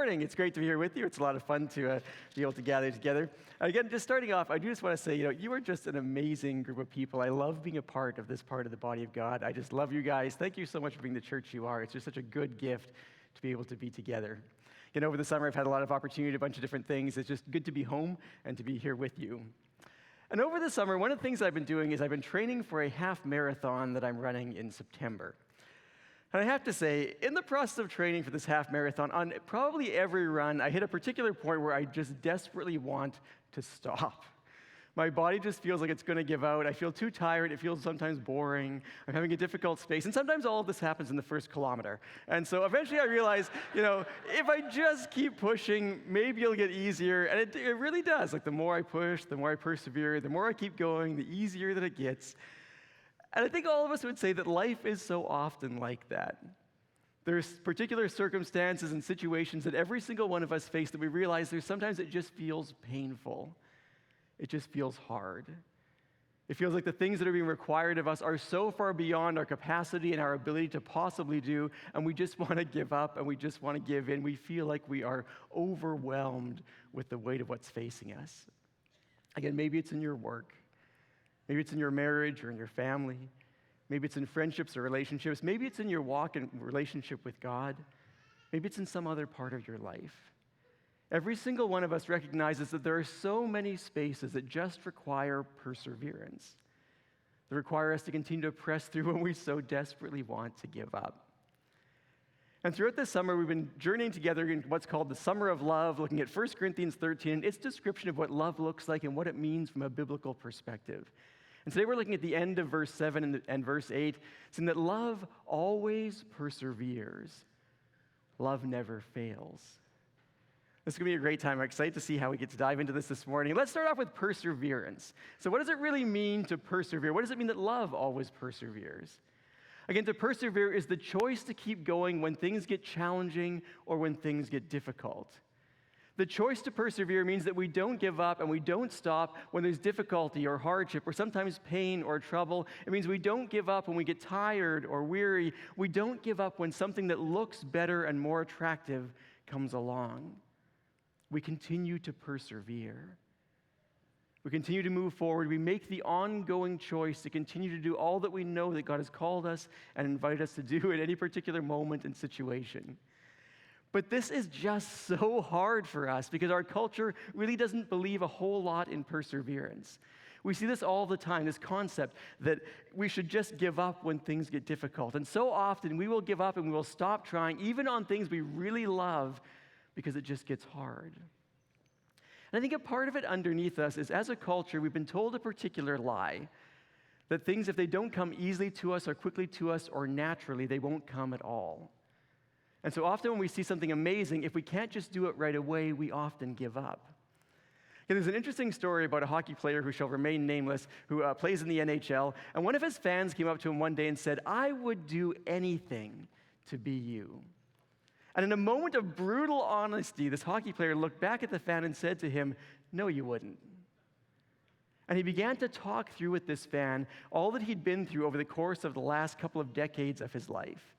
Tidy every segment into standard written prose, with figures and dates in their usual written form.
Morning. It's great to be here with you. It's a lot of fun to be able to gather together. Again, just starting off, I do just want to say, you are just an amazing group of people. I love being a part of this part of the body of God. I just love you guys. Thank you so much for being the church you are. It's just such a good gift to be able to be together. Over the summer, I've had a lot of opportunity, a bunch of different things. It's just good to be home and to be here with you. And over the summer, one of the things I've been doing is I've been training for a half marathon that I'm running in September. And I have to say, in the process of training for this half marathon, on probably every run, I hit a particular point where I just desperately want to stop. My body just feels like it's going to give out. I feel too tired. It feels sometimes boring. I'm having a difficult space. And sometimes all of this happens in the first kilometer. And so eventually I realize, if I just keep pushing, maybe it'll get easier. And it really does. Like the more I push, the more I persevere, the more I keep going, the easier that it gets. And I think all of us would say that life is so often like that. There's particular circumstances and situations that every single one of us face that we realize sometimes it just feels painful. It just feels hard. It feels like the things that are being required of us are so far beyond our capacity and our ability to possibly do, and we just want to give up and we just want to give in. We feel like we are overwhelmed with the weight of what's facing us. Again, maybe it's in your work. Maybe it's in your marriage or in your family. Maybe it's in friendships or relationships. Maybe it's in your walk and relationship with God. Maybe it's in some other part of your life. Every single one of us recognizes that there are so many spaces that just require perseverance. That require us to continue to press through when we so desperately want to give up. And throughout this summer, we've been journeying together in what's called the Summer of Love, looking at 1 Corinthians 13, its description of what love looks like and what it means from a biblical perspective. And today we're looking at the end of verse 7 and verse 8, saying that love always perseveres. Love never fails. This is going to be a great time. I'm excited to see how we get to dive into this morning. Let's start off with perseverance. So what does it really mean to persevere? What does it mean that love always perseveres? Again, to persevere is the choice to keep going when things get challenging or when things get difficult. The choice to persevere means that we don't give up and we don't stop when there's difficulty or hardship or sometimes pain or trouble. It means we don't give up when we get tired or weary. We don't give up when something that looks better and more attractive comes along. We continue to persevere. We continue to move forward. We make the ongoing choice to continue to do all that we know that God has called us and invited us to do at any particular moment and situation. But this is just so hard for us because our culture really doesn't believe a whole lot in perseverance. We see this all the time, this concept that we should just give up when things get difficult. And so often we will give up and we will stop trying, even on things we really love, because it just gets hard. And I think a part of it underneath us is, as a culture, we've been told a particular lie, that things, if they don't come easily to us or quickly to us or naturally, they won't come at all. And so often when we see something amazing, if we can't just do it right away, we often give up. And there's an interesting story about a hockey player who shall remain nameless, who plays in the NHL, and one of his fans came up to him one day and said, "I would do anything to be you." And in a moment of brutal honesty, this hockey player looked back at the fan and said to him, "No, you wouldn't." And he began to talk through with this fan all that he'd been through over the course of the last couple of decades of his life.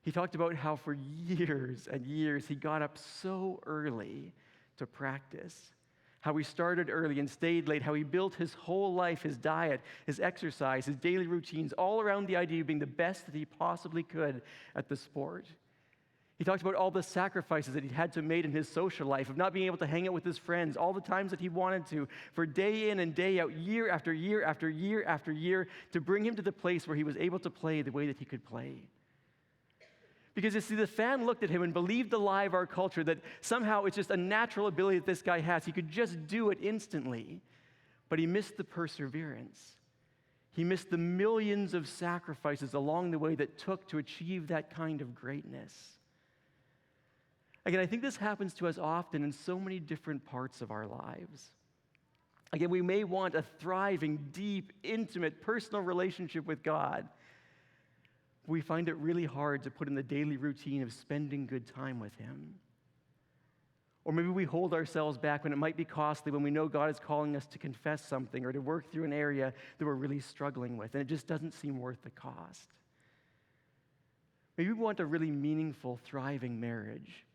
He talked about how for years and years he got up so early to practice, how he started early and stayed late, how he built his whole life, his diet, his exercise, his daily routines, all around the idea of being the best that he possibly could at the sport. He talked about all the sacrifices that he'd had to make in his social life, of not being able to hang out with his friends, all the times that he wanted to, for day in and day out, year after year after year after year, to bring him to the place where he was able to play the way that he could play. Because you see, the fan looked at him and believed the lie of our culture that somehow it's just a natural ability that this guy has. He could just do it instantly. But he missed the perseverance. He missed the millions of sacrifices along the way that took to achieve that kind of greatness. Again, I think this happens to us often in so many different parts of our lives. Again, we may want a thriving, deep, intimate, personal relationship with God. We find it really hard to put in the daily routine of spending good time with Him. Or maybe we hold ourselves back when it might be costly, when we know God is calling us to confess something or to work through an area that we're really struggling with, and it just doesn't seem worth the cost. Maybe we want a really meaningful, thriving marriage.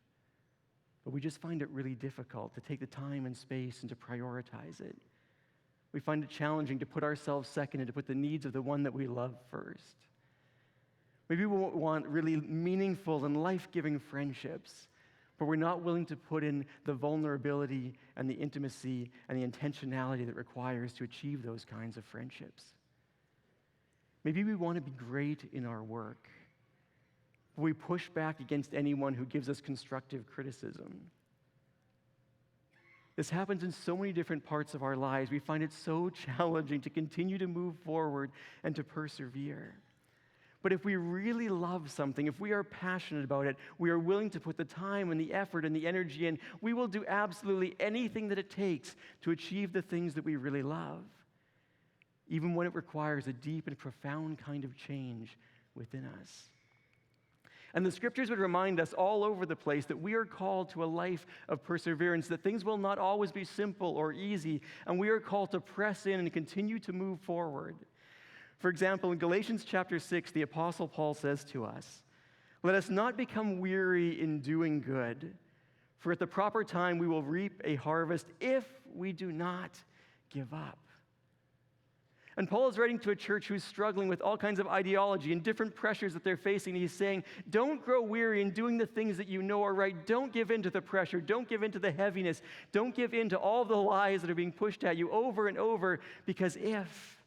but we just find it really difficult to take the time and space and to prioritize it. We find it challenging to put ourselves second and to put the needs of the one that we love first. Maybe we want really meaningful and life-giving friendships, but we're not willing to put in the vulnerability and the intimacy and the intentionality that requires to achieve those kinds of friendships. Maybe we want to be great in our work, but we push back against anyone who gives us constructive criticism. This happens in so many different parts of our lives. We find it so challenging to continue to move forward and to persevere. But if we really love something, if we are passionate about it, we are willing to put the time and the effort and the energy in, we will do absolutely anything that it takes to achieve the things that we really love, even when it requires a deep and profound kind of change within us. And the scriptures would remind us all over the place that we are called to a life of perseverance, that things will not always be simple or easy, and we are called to press in and continue to move forward. For example, in Galatians chapter 6, the Apostle Paul says to us, "Let us not become weary in doing good, for at the proper time we will reap a harvest if we do not give up." And Paul is writing to a church who's struggling with all kinds of ideology and different pressures that they're facing. And he's saying, don't grow weary in doing the things that you know are right. Don't give in to the pressure. Don't give in to the heaviness. Don't give in to all the lies that are being pushed at you over and over, because if,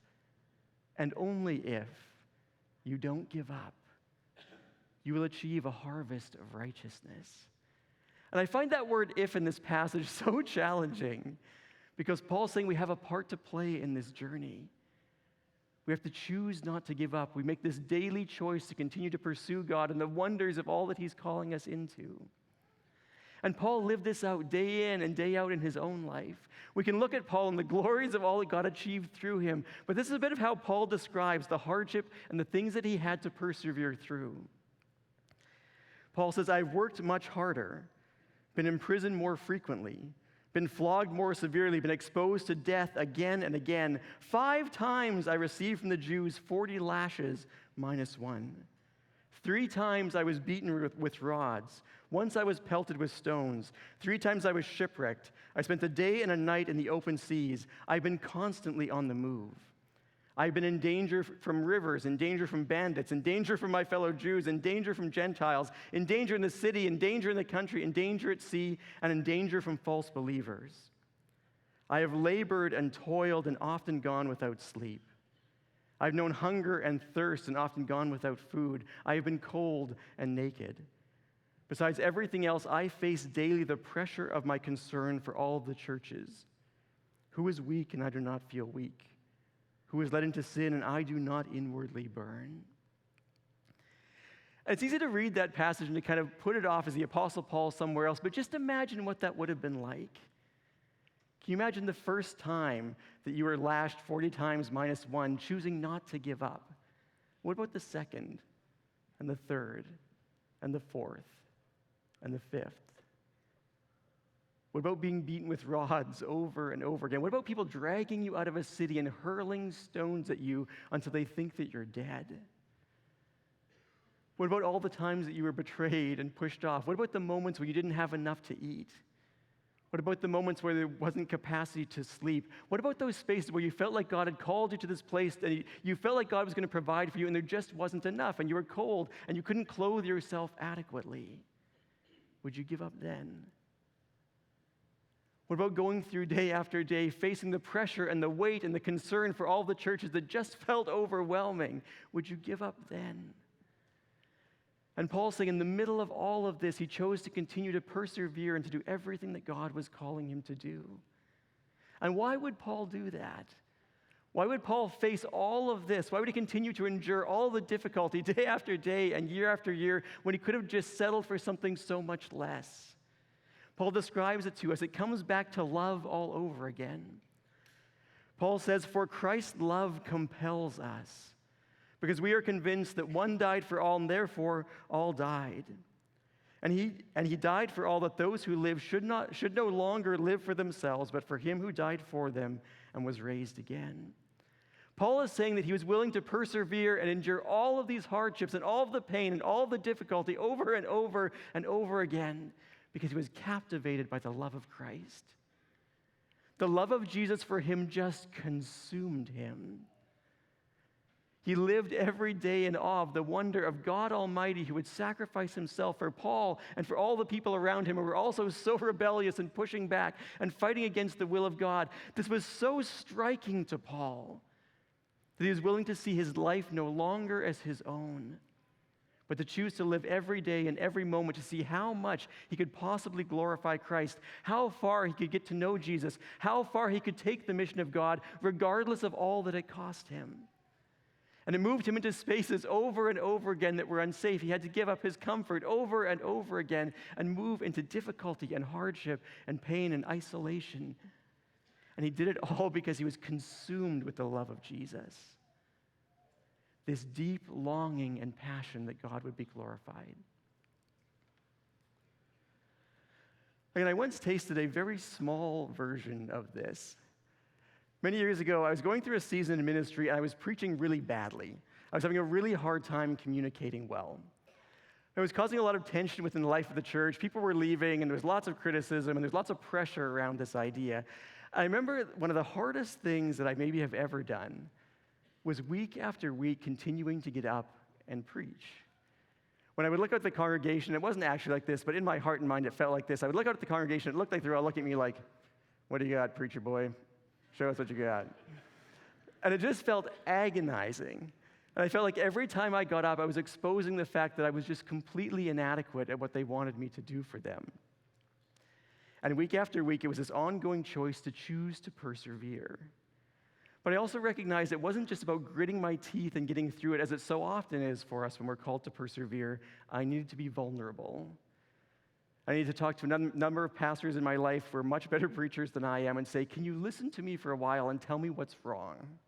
and only if, you don't give up, you will achieve a harvest of righteousness. And I find that word "if" in this passage so challenging, because Paul's saying we have a part to play in this journey. We have to choose not to give up. We make this daily choice to continue to pursue God and the wonders of all that he's calling us into. And Paul lived this out day in and day out in his own life. We can look at Paul and the glories of all that God achieved through him, but this is a bit of how Paul describes the hardship and the things that he had to persevere through. Paul says, "I've worked much harder, been imprisoned more frequently, been flogged more severely, been exposed to death again and again. 5 times I received from the Jews 40 lashes minus 1. 3 times I was beaten with rods. Once I was pelted with stones. 3 times I was shipwrecked. I spent a day and a night in the open seas. I've been constantly on the move. I've been in danger from rivers, in danger from bandits, in danger from my fellow Jews, in danger from Gentiles, in danger in the city, in danger in the country, in danger at sea, and in danger from false believers. I have labored and toiled and often gone without sleep. I've known hunger and thirst and often gone without food. I have been cold and naked. Besides everything else, I face daily the pressure of my concern for all of the churches. Who is weak and I do not feel weak? Who is led into sin, and I do not inwardly burn?" It's easy to read that passage and to kind of put it off as the Apostle Paul somewhere else, but just imagine what that would have been like. Can you imagine the first time that you were lashed 40 times minus 1, choosing not to give up? What about the second, and the third, and the fourth, and the fifth? What about being beaten with rods over and over again? What about people dragging you out of a city and hurling stones at you until they think that you're dead? What about all the times that you were betrayed and pushed off? What about the moments where you didn't have enough to eat? What about the moments where there wasn't capacity to sleep? What about those spaces where you felt like God had called you to this place and you felt like God was going to provide for you and there just wasn't enough and you were cold and you couldn't clothe yourself adequately? Would you give up then? What about going through day after day, facing the pressure and the weight and the concern for all the churches that just felt overwhelming? Would you give up then? And Paul's saying in the middle of all of this, he chose to continue to persevere and to do everything that God was calling him to do. And why would Paul do that? Why would Paul face all of this? Why would he continue to endure all the difficulty day after day and year after year when he could have just settled for something so much less? Paul describes it to us. It comes back to love all over again. Paul says, "For Christ's love compels us, because we are convinced that one died for all, and therefore all died. And he died for all, that those who live should no longer live for themselves, but for him who died for them and was raised again." Paul is saying that he was willing to persevere and endure all of these hardships and all of the pain and all of the difficulty over and over and over again, because he was captivated by the love of Christ. The love of Jesus for him just consumed him. He lived every day in awe of the wonder of God Almighty who would sacrifice himself for Paul and for all the people around him who were also so rebellious and pushing back and fighting against the will of God. This was so striking to Paul that he was willing to see his life no longer as his own, but to choose to live every day and every moment to see how much he could possibly glorify Christ, how far he could get to know Jesus, how far he could take the mission of God, regardless of all that it cost him. And it moved him into spaces over and over again that were unsafe. He had to give up his comfort over and over again and move into difficulty and hardship and pain and isolation. And he did it all because he was consumed with the love of Jesus. This deep longing and passion that God would be glorified. And I once tasted a very small version of this. Many years ago, I was going through a season in ministry, and I was preaching really badly. I was having a really hard time communicating well. It was causing a lot of tension within the life of the church. People were leaving, and there was lots of criticism, and there's lots of pressure around this idea. I remember one of the hardest things that I maybe have ever done was week after week continuing to get up and preach. When I would look out at the congregation, it wasn't actually like this, but in my heart and mind, it felt like this. I would look out at the congregation, it looked like they were all looking at me like, "What do you got, preacher boy? Show us what you got." And it just felt agonizing. And I felt like every time I got up, I was exposing the fact that I was just completely inadequate at what they wanted me to do for them. And week after week, it was this ongoing choice to choose to persevere. But I also recognized it wasn't just about gritting my teeth and getting through it, as it so often is for us when we're called to persevere. I needed to be vulnerable. I needed to talk to a number of pastors in my life who are much better preachers than I am and say, "Can you listen to me for a while and tell me what's wrong?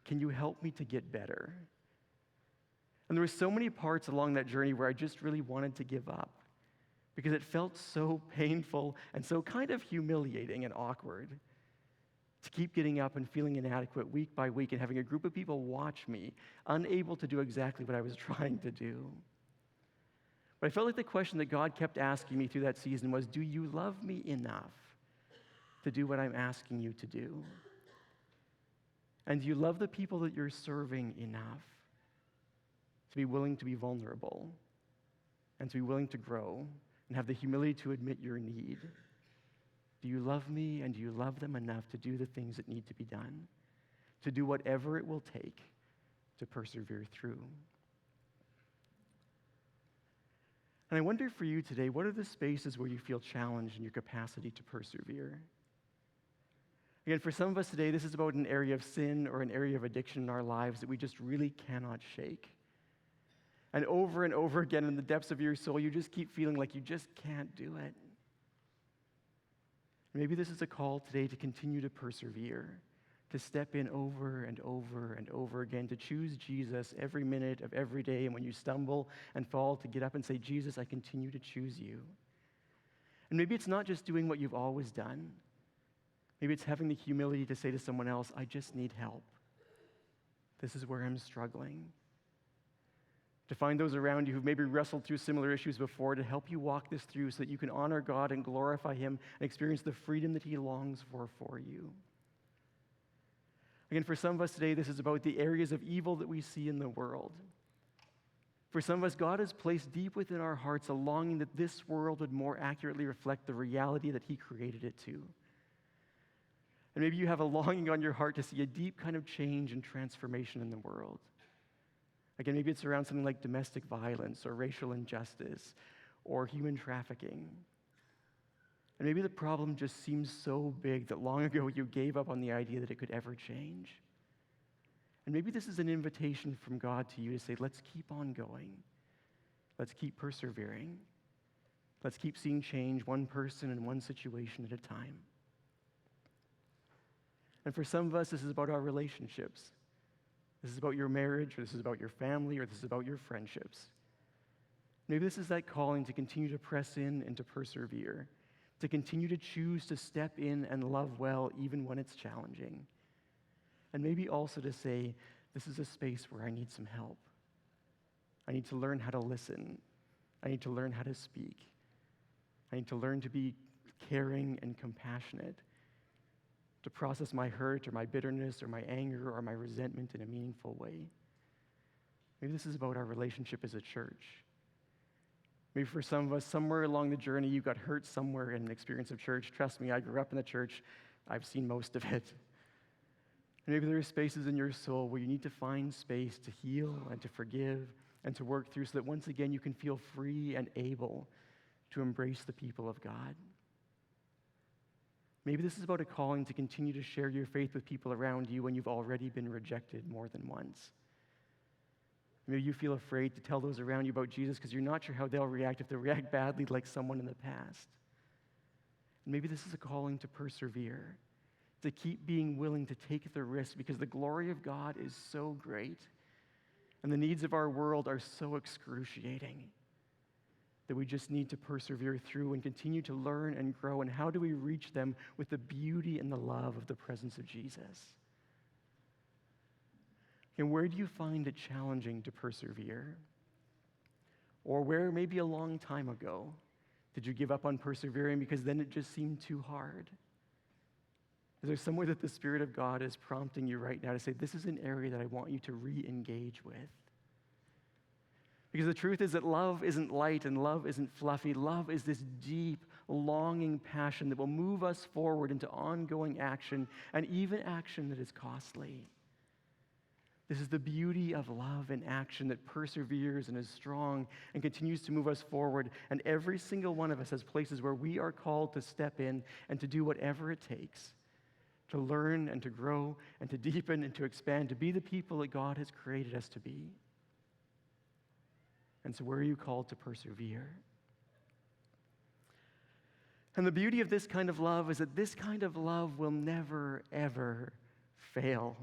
Can you help me to get better?" And there were so many parts along that journey where I just really wanted to give up because it felt so painful and so kind of humiliating and awkward to keep getting up and feeling inadequate week by week and having a group of people watch me, unable to do exactly what I was trying to do. But I felt like the question that God kept asking me through that season was, do you love me enough to do what I'm asking you to do? And do you love the people that you're serving enough to be willing to be vulnerable and to be willing to grow and have the humility to admit your need? Do you love me and do you love them enough to do the things that need to be done, to do whatever it will take to persevere through? And I wonder for you today, what are the spaces where you feel challenged in your capacity to persevere? Again, for some of us today, this is about an area of sin or an area of addiction in our lives that we just really cannot shake. And over again, in the depths of your soul, you just keep feeling like you just can't do it. Maybe this is a call today to continue to persevere, to step in over and over and over again, to choose Jesus every minute of every day, and when you stumble and fall, to get up and say, "Jesus, I continue to choose you." And maybe it's not just doing what you've always done. Maybe it's having the humility to say to someone else, "I just need help. This is where I'm struggling." To find those around you who've maybe wrestled through similar issues before, to help you walk this through so that you can honor God and glorify Him and experience the freedom that He longs for you. Again, for some of us today, this is about the areas of evil that we see in the world. For some of us, God has placed deep within our hearts a longing that this world would more accurately reflect the reality that He created it to. And maybe you have a longing on your heart to see a deep kind of change and transformation in the world. Again, maybe it's around something like domestic violence or racial injustice or human trafficking. And maybe the problem just seems so big that long ago you gave up on the idea that it could ever change. And maybe this is an invitation from God to you to say, let's keep on going. Let's keep persevering. Let's keep seeing change one person and one situation at a time. And for some of us, this is about our relationships. This is about your marriage, or this is about your family, or this is about your friendships. Maybe this is that calling to continue to press in and to persevere, to continue to choose to step in and love well even when it's challenging. And maybe also to say, this is a space where I need some help. I need to learn how to listen. I need to learn how to speak. I need to learn to be caring and compassionate, to process my hurt or my bitterness or my anger or my resentment in a meaningful way. Maybe this is about our relationship as a church. Maybe for some of us, somewhere along the journey, you got hurt somewhere in an experience of church. Trust me, I grew up in the church. I've seen most of it. And maybe there are spaces in your soul where you need to find space to heal and to forgive and to work through so that once again you can feel free and able to embrace the people of God. Maybe this is about a calling to continue to share your faith with people around you when you've already been rejected more than once. Maybe you feel afraid to tell those around you about Jesus because you're not sure how they'll react if they react badly like someone in the past. And maybe this is a calling to persevere, to keep being willing to take the risk because the glory of God is so great and the needs of our world are so excruciating that we just need to persevere through and continue to learn and grow. And how do we reach them with the beauty and the love of the presence of Jesus? And where do you find it challenging to persevere? Or where maybe a long time ago did you give up on persevering because then it just seemed too hard? Is there somewhere that the Spirit of God is prompting you right now to say, this is an area that I want you to re-engage with? Because the truth is that love isn't light and love isn't fluffy. Love is this deep, longing passion that will move us forward into ongoing action and even action that is costly. This is the beauty of love in action that perseveres and is strong and continues to move us forward. And every single one of us has places where we are called to step in and to do whatever it takes to learn and to grow and to deepen and to expand, to be the people that God has created us to be. And so where are you called to persevere? And the beauty of this kind of love is that this kind of love will never, ever fail.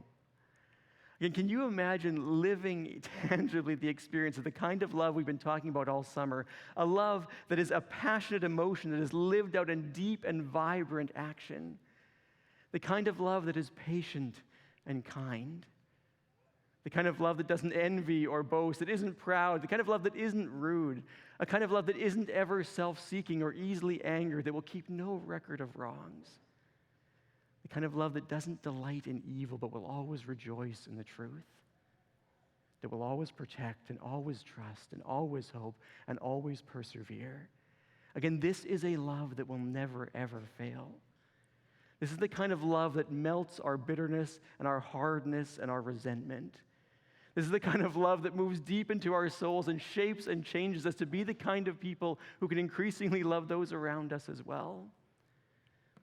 Again, can you imagine living tangibly the experience of the kind of love we've been talking about all summer? A love that is a passionate emotion that is lived out in deep and vibrant action. The kind of love that is patient and kind. The kind of love that doesn't envy or boast, that isn't proud. The kind of love that isn't rude. A kind of love that isn't ever self-seeking or easily angered, that will keep no record of wrongs. The kind of love that doesn't delight in evil, but will always rejoice in the truth. That will always protect and always trust and always hope and always persevere. Again, this is a love that will never, ever fail. This is the kind of love that melts our bitterness and our hardness and our resentment. This is the kind of love that moves deep into our souls and shapes and changes us to be the kind of people who can increasingly love those around us as well.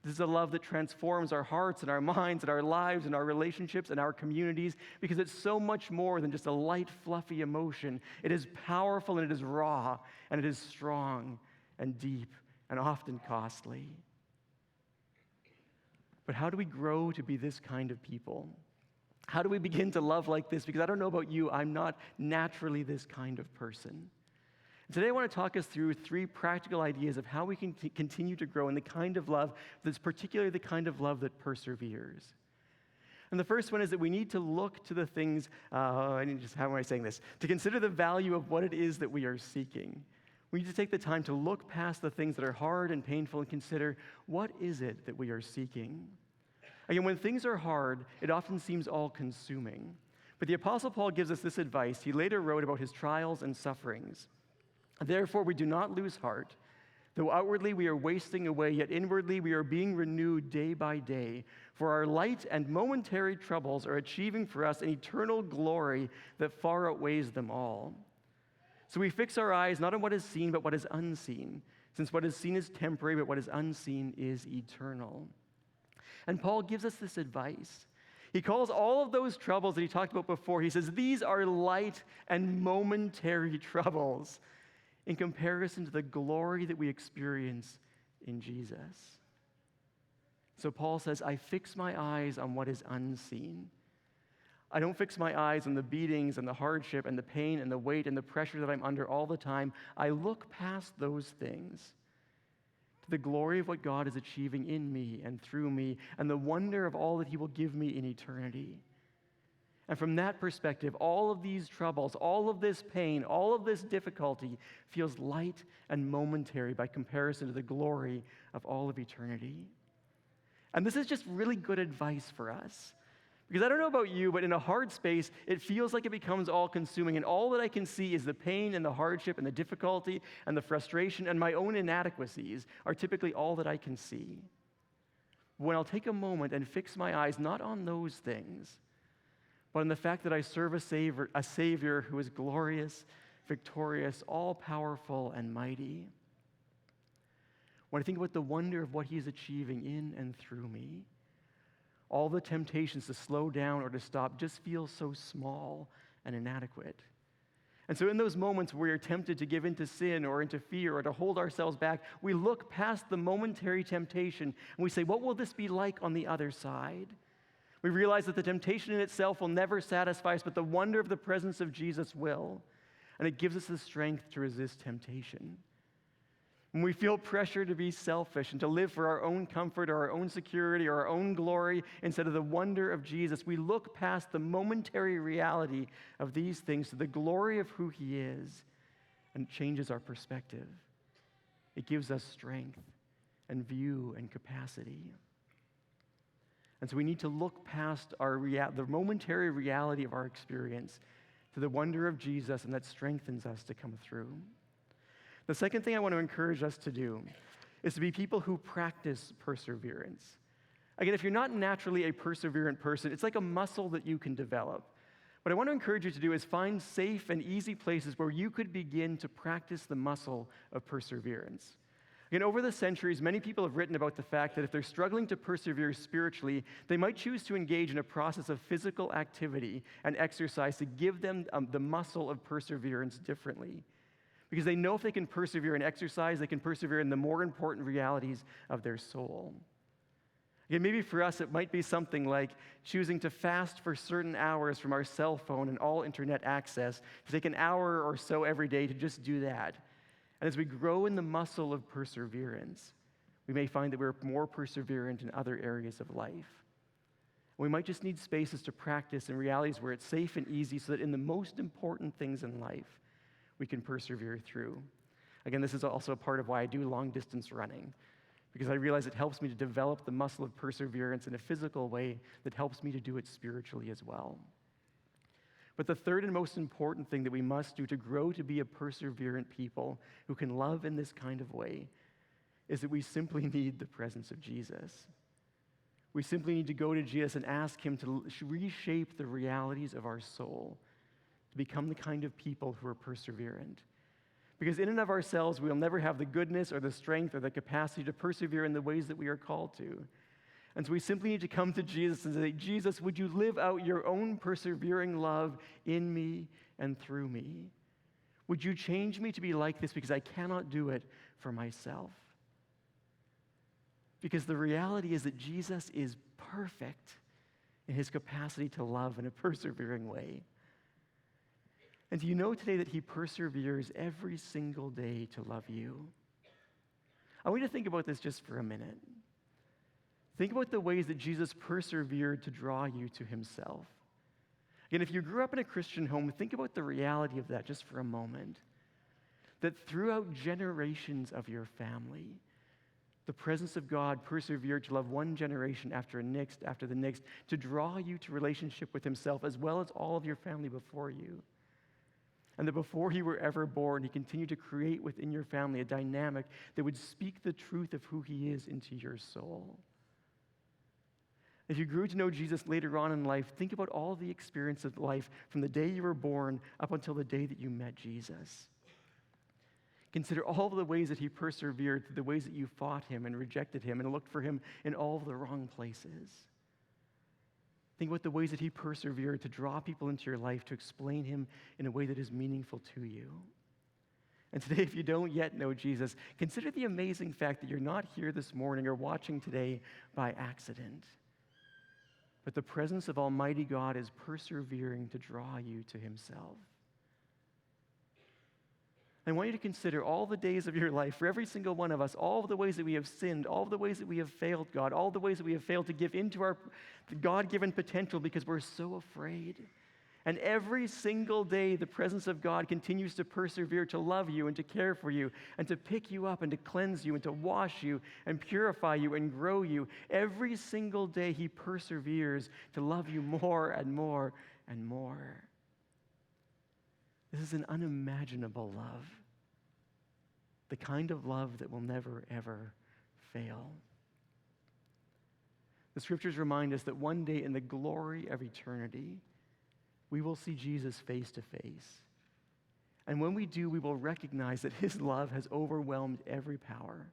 This is a love that transforms our hearts and our minds and our lives and our relationships and our communities because it's so much more than just a light, fluffy emotion. It is powerful and it is raw and it is strong and deep and often costly. But how do we grow to be this kind of people? How do we begin to love like this? Because I don't know about you, I'm not naturally this kind of person. Today I want to talk us through 3 practical ideas of how we can continue to grow in the kind of love that's particularly the kind of love that perseveres. And the first one is that we need to look to the things, how am I saying this? To consider the value of what it is that we are seeking. We need to take the time to look past the things that are hard and painful and consider, what is it that we are seeking? Again, when things are hard, it often seems all-consuming. But the Apostle Paul gives us this advice. He later wrote about his trials and sufferings. Therefore, we do not lose heart. Though outwardly we are wasting away, yet inwardly we are being renewed day by day. For our light and momentary troubles are achieving for us an eternal glory that far outweighs them all. So we fix our eyes not on what is seen, but what is unseen, since what is seen is temporary, but what is unseen is eternal. And Paul gives us this advice. He calls all of those troubles that he talked about before, he says, these are light and momentary troubles in comparison to the glory that we experience in Jesus. So Paul says, I fix my eyes on what is unseen. I don't fix my eyes on the beatings and the hardship and the pain and the weight and the pressure that I'm under all the time. I look past those things to the glory of what God is achieving in me and through me and the wonder of all that he will give me in eternity. And from that perspective, all of these troubles, all of this pain, all of this difficulty feels light and momentary by comparison to the glory of all of eternity. And this is just really good advice for us. Because I don't know about you, but in a hard space, it feels like it becomes all-consuming, and all that I can see is the pain and the hardship and the difficulty and the frustration and my own inadequacies are typically all that I can see. When I'll take a moment and fix my eyes not on those things, but on the fact that I serve a Savior who is glorious, victorious, all-powerful, and mighty. When I think about the wonder of what He is achieving in and through me, all the temptations to slow down or to stop just feel so small and inadequate. And so in those moments where you're tempted to give into sin or into fear or to hold ourselves back, we look past the momentary temptation and we say, what will this be like on the other side? We realize that the temptation in itself will never satisfy us, but the wonder of the presence of Jesus will. And it gives us the strength to resist temptation. When we feel pressure to be selfish and to live for our own comfort or our own security or our own glory instead of the wonder of Jesus, we look past the momentary reality of these things to the glory of who He is, and it changes our perspective. It gives us strength and view and capacity. And so we need to look past the momentary reality of our experience to the wonder of Jesus, and that strengthens us to come through. The second thing I want to encourage us to do is to be people who practice perseverance. Again, if you're not naturally a perseverant person, it's like a muscle that you can develop. What I want to encourage you to do is find safe and easy places where you could begin to practice the muscle of perseverance. Again, over the centuries, many people have written about the fact that if they're struggling to persevere spiritually, they might choose to engage in a process of physical activity and exercise to give them the muscle of perseverance differently. Because they know if they can persevere in exercise, they can persevere in the more important realities of their soul. Again, maybe for us, it might be something like choosing to fast for certain hours from our cell phone and all internet access, to take an hour or so every day to just do that. And as we grow in the muscle of perseverance, we may find that we're more perseverant in other areas of life. We might just need spaces to practice in realities where it's safe and easy so that in the most important things in life, we can persevere through. Again, this is also a part of why I do long-distance running, because I realize it helps me to develop the muscle of perseverance in a physical way that helps me to do it spiritually as well. But the third and most important thing that we must do to grow to be a perseverant people who can love in this kind of way is that we simply need the presence of Jesus. We simply need to go to Jesus and ask Him to reshape the realities of our soul, to become the kind of people who are perseverant. Because in and of ourselves, we will never have the goodness or the strength or the capacity to persevere in the ways that we are called to. And so we simply need to come to Jesus and say, Jesus, would you live out your own persevering love in me and through me? Would you change me to be like this, because I cannot do it for myself? Because the reality is that Jesus is perfect in His capacity to love in a persevering way. And do you know today that He perseveres every single day to love you? I want you to think about this just for a minute. Think about the ways that Jesus persevered to draw you to Himself. Again, if you grew up in a Christian home, think about the reality of that just for a moment. That throughout generations of your family, the presence of God persevered to love one generation after the next, to draw you to relationship with Himself, as well as all of your family before you. And that before you were ever born, He continued to create within your family a dynamic that would speak the truth of who He is into your soul. If you grew to know Jesus later on in life, think about all the experience of life from the day you were born up until the day that you met Jesus. Consider all of the ways that He persevered, through the ways that you fought Him and rejected Him and looked for Him in all of the wrong places. Think about the ways that He persevered to draw people into your life, to explain Him in a way that is meaningful to you. And today, if you don't yet know Jesus, consider the amazing fact that you're not here this morning or watching today by accident. But the presence of Almighty God is persevering to draw you to Himself. I want you to consider all the days of your life, for every single one of us, all of the ways that we have sinned, all of the ways that we have failed God, all the ways that we have failed to give into our God-given potential because we're so afraid. And every single day, the presence of God continues to persevere to love you and to care for you and to pick you up and to cleanse you and to wash you and purify you and grow you. Every single day, he perseveres to love you more and more and more. This is an unimaginable love, the kind of love that will never, ever fail. The scriptures remind us that one day in the glory of eternity, we will see Jesus face to face. And when we do, we will recognize that his love has overwhelmed every power,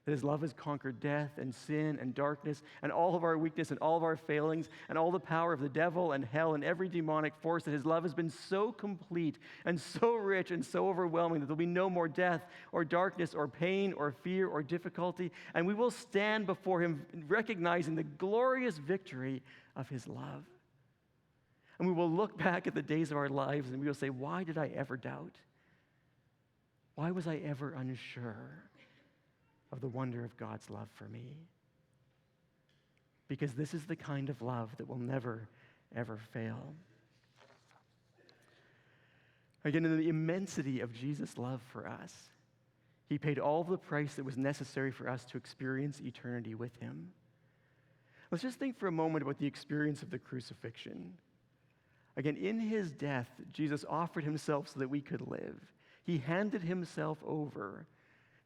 that his love has conquered death and sin and darkness and all of our weakness and all of our failings and all the power of the devil and hell and every demonic force, that his love has been so complete and so rich and so overwhelming that there'll be no more death or darkness or pain or fear or difficulty. And we will stand before him recognizing the glorious victory of his love. And we will look back at the days of our lives and we will say, why did I ever doubt? Why was I ever unsure of the wonder of God's love for me? Because this is the kind of love that will never, ever fail. Again, in the immensity of Jesus' love for us, he paid all the price that was necessary for us to experience eternity with him. Let's just think for a moment about the experience of the crucifixion. Again, in his death, Jesus offered himself so that we could live. He handed himself over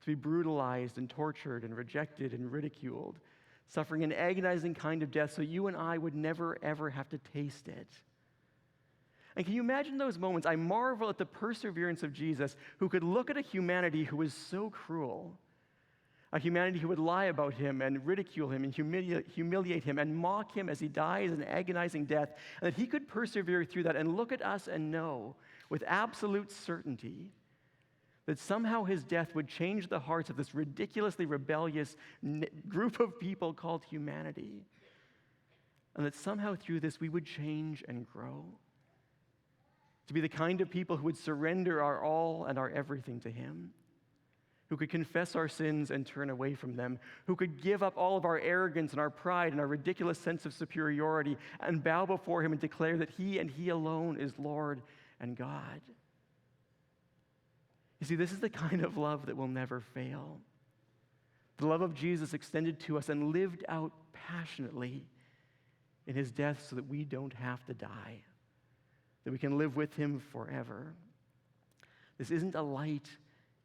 to be brutalized and tortured and rejected and ridiculed, suffering an agonizing kind of death so you and I would never, ever have to taste it. And can you imagine those moments? I marvel at the perseverance of Jesus, who could look at a humanity who was so cruel, a humanity who would lie about him and ridicule him and humiliate him and mock him as he dies an agonizing death, and that he could persevere through that and look at us and know with absolute certainty that somehow his death would change the hearts of this ridiculously rebellious group of people called humanity, and that somehow through this we would change and grow to be the kind of people who would surrender our all and our everything to him, who could confess our sins and turn away from them, who could give up all of our arrogance and our pride and our ridiculous sense of superiority and bow before him and declare that he and he alone is Lord and God. You see, this is the kind of love that will never fail. The love of Jesus extended to us and lived out passionately in his death so that we don't have to die, that we can live with him forever. This isn't a light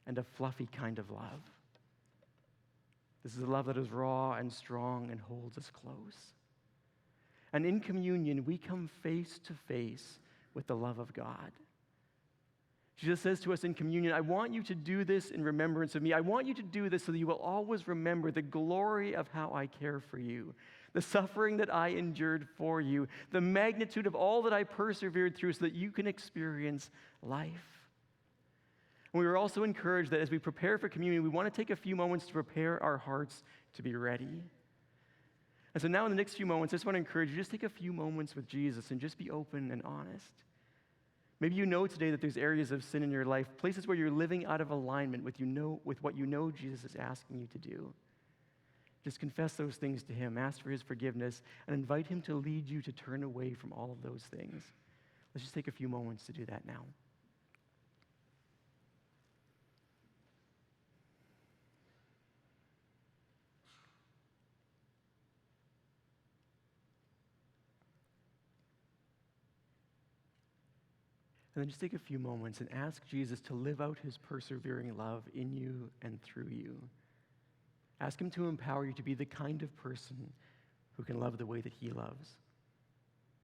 and a fluffy kind of love. This is a love that is raw and strong and holds us close. And in communion, we come face to face with the love of God. Jesus says to us in communion, I want you to do this in remembrance of me. I want you to do this so that you will always remember the glory of how I care for you, the suffering that I endured for you, the magnitude of all that I persevered through so that you can experience life. And we were also encouraged that as we prepare for communion, we want to take a few moments to prepare our hearts to be ready. And so now in the next few moments, I just want to encourage you, just take a few moments with Jesus and just be open and honest. Maybe you know today that there's areas of sin in your life, places where you're living out of alignment with what you know Jesus is asking you to do. Just confess those things to him, ask for his forgiveness, and invite him to lead you to turn away from all of those things. Let's just take a few moments to do that now. And then just take a few moments and ask Jesus to live out his persevering love in you and through you. Ask him to empower you to be the kind of person who can love the way that he loves.